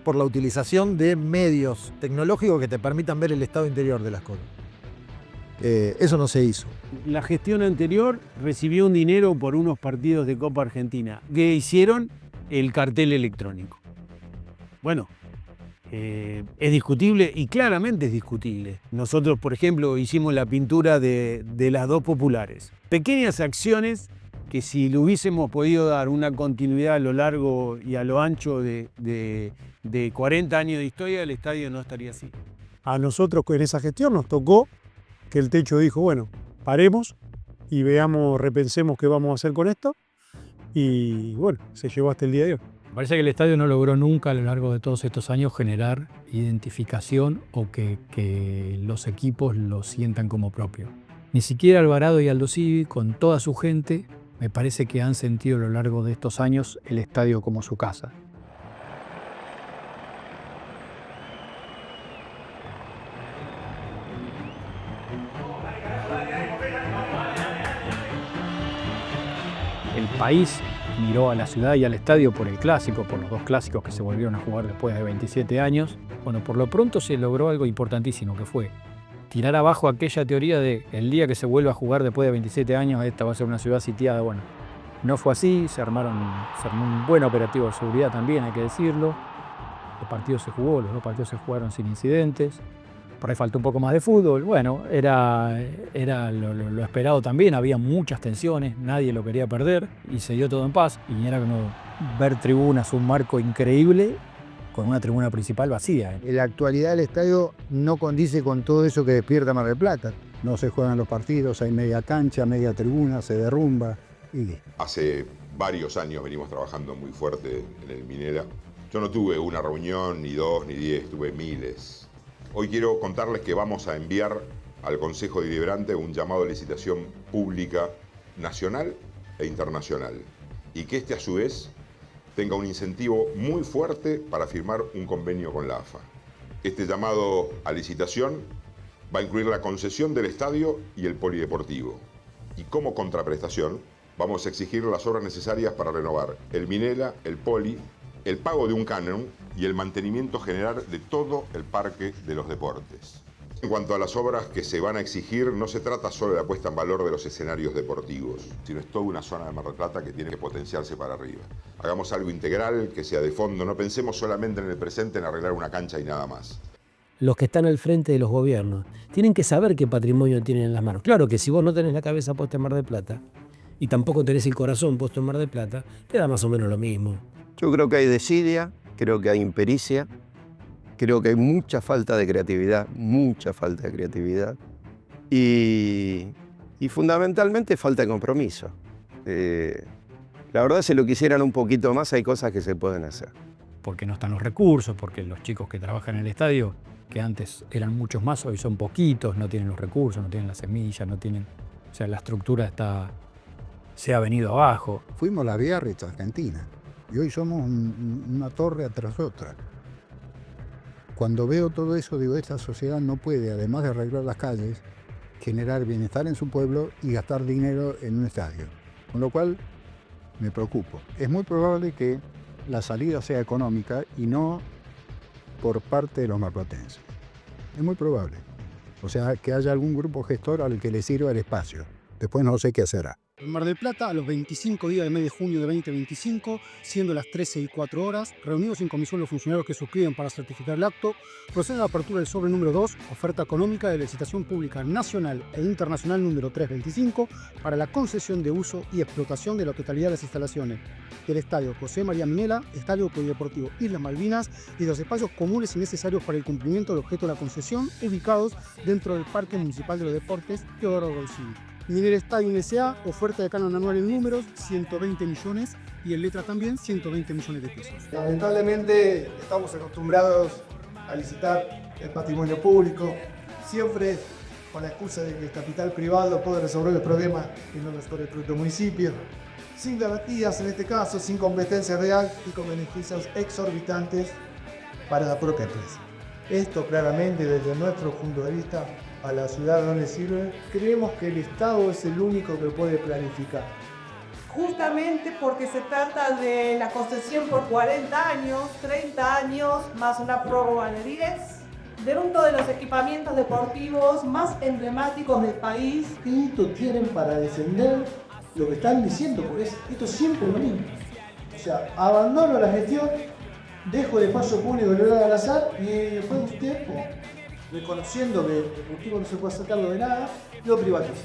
por la utilización de medios tecnológicos que te permitan ver el estado interior de las cosas. Eso no se hizo. La gestión anterior recibió un dinero por unos partidos de Copa Argentina que hicieron el cartel electrónico. Bueno, es discutible y claramente es discutible. Nosotros, por ejemplo, hicimos la pintura de las dos populares. Pequeñas acciones que si le hubiésemos podido dar una continuidad a lo largo y a lo ancho de 40 años de historia, el estadio no estaría así. A nosotros en esa gestión nos tocó que el techo dijo, bueno, paremos y veamos, repensemos qué vamos a hacer con esto. Y bueno, se llevó hasta el día de hoy. Me parece que el estadio no logró nunca a lo largo de todos estos años generar identificación o que los equipos lo sientan como propio. Ni siquiera Alvarado y Aldosivi, con toda su gente, me parece que han sentido a lo largo de estos años el estadio como su casa. El país miró a la ciudad y al estadio por el clásico, por los dos clásicos que se volvieron a jugar después de 27 años. Bueno, por lo pronto se logró algo importantísimo, que fue tirar abajo aquella teoría de el día que se vuelva a jugar después de 27 años, esta va a ser una ciudad sitiada. Bueno, no fue así, se armó un buen operativo de seguridad también, hay que decirlo. El partido se jugó, los dos partidos se jugaron sin incidentes. Por ahí faltó un poco más de fútbol. Bueno, era lo esperado también, había muchas tensiones, nadie lo quería perder y se dio todo en paz. Y era como ver tribunas, un marco increíble con una tribuna principal vacía. En la actualidad el estadio no condice con todo eso que despierta Mar del Plata. No se juegan los partidos, hay media cancha, media tribuna, se derrumba. Hace varios años venimos trabajando muy fuerte en el Minera. Yo no tuve una reunión, ni 2, ni 10, tuve miles. Hoy quiero contarles que vamos a enviar al Consejo Deliberante un llamado de licitación pública nacional e internacional y que a su vez tenga un incentivo muy fuerte para firmar un convenio con la AFA. Este llamado a licitación va a incluir la concesión del estadio y el polideportivo. Y como contraprestación vamos a exigir las obras necesarias para renovar el Minela, el poli, el pago de un canon y el mantenimiento general de todo el parque de los deportes. En cuanto a las obras que se van a exigir, no se trata solo de la puesta en valor de los escenarios deportivos, sino es toda una zona de Mar del Plata que tiene que potenciarse para arriba. Hagamos algo integral, que sea de fondo, no pensemos solamente en el presente, en arreglar una cancha y nada más. Los que están al frente de los gobiernos tienen que saber qué patrimonio tienen en las manos. Claro que si vos no tenés la cabeza puesta en Mar del Plata y tampoco tenés el corazón puesto en Mar del Plata, te da más o menos lo mismo. Yo creo que hay desidia, creo que hay impericia, creo que hay mucha falta de creatividad y fundamentalmente falta de compromiso. La verdad, si lo quisieran un poquito más, hay cosas que se pueden hacer. Porque no están los recursos, porque los chicos que trabajan en el estadio, que antes eran muchos más, hoy son poquitos, no tienen los recursos, no tienen las semillas, no tienen... O sea, la estructura se ha venido abajo. Fuimos la Biarritz Argentina y hoy somos una torre tras otra. Cuando veo todo eso, digo, esta sociedad no puede, además de arreglar las calles, generar bienestar en su pueblo y gastar dinero en un estadio. Con lo cual, me preocupo. Es muy probable que la salida sea económica y no por parte de los marplatenses. Es muy probable. O sea, que haya algún grupo gestor al que le sirva el espacio. Después no sé qué hacerá. En Mar del Plata, a los 25 días del mes de junio de 2025, siendo las 13:04, reunidos en comisión los funcionarios que suscriben para certificar el acto, procede a la apertura del sobre número 2, oferta económica de licitación pública nacional e internacional número 325, para la concesión de uso y explotación de la totalidad de las instalaciones del Estadio José María Minella, Estadio Polideportivo Islas Malvinas y los espacios comunes y necesarios para el cumplimiento del objeto de la concesión, ubicados dentro del Parque Municipal de los Deportes Teodoro Rossini. Minera Estadio S.A., oferta de canon anual en números, 120 millones y en letra también 120 millones de pesos. Lamentablemente estamos acostumbrados a licitar el patrimonio público, siempre con la excusa de que el capital privado puede resolver el problema y no resuelve el propio municipio, sin garantías en este caso, sin competencia real y con beneficios exorbitantes para la propia empresa. Esto claramente desde nuestro punto de vista a la ciudad no le sirve. Creemos que el Estado es el único que puede planificar. Justamente porque se trata de la concesión por 40 años, 30 años, más una prórroga de 10, de uno de los equipamientos deportivos más emblemáticos del país. ¿Qué hito tienen para defender lo que están diciendo? Porque esto es siempre lo mismo. O sea, abandono la gestión, dejo el espacio público libre al azar y después usted, reconociendo que el Ejecutivo no se puede hacer cargo de nada, lo privatiza.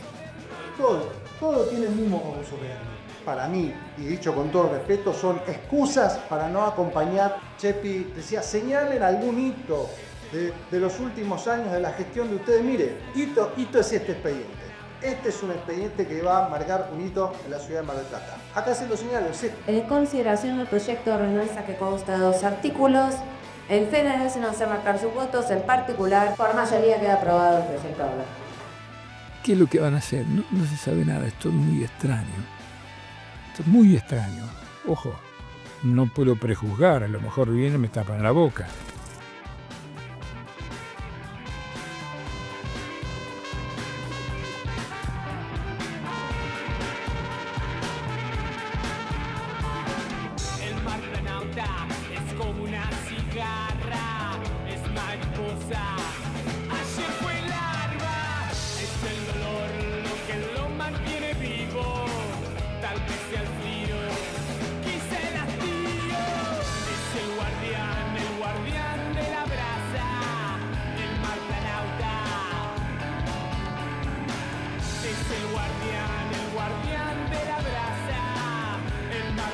Todo tiene el mismo modus operandi. Para mí, y dicho con todo respeto, son excusas para no acompañar. Chepi decía, señalen algún hito de los últimos años de la gestión de ustedes. Mire, hito es este expediente. Este es un expediente que va a marcar un hito en la ciudad de Mar del Plata. Acá se lo señalo, es este. En consideración del proyecto de ordenanza que consta de 2 artículos, el general, sin hacer marcar sus votos, en particular, por mayoría queda aprobado el proyecto de ley. ¿Qué es lo que van a hacer? No se sabe nada, esto es muy extraño. Esto es muy extraño. Ojo, no puedo prejuzgar, a lo mejor viene y me tapan la boca. El guardián de la brasa, el mar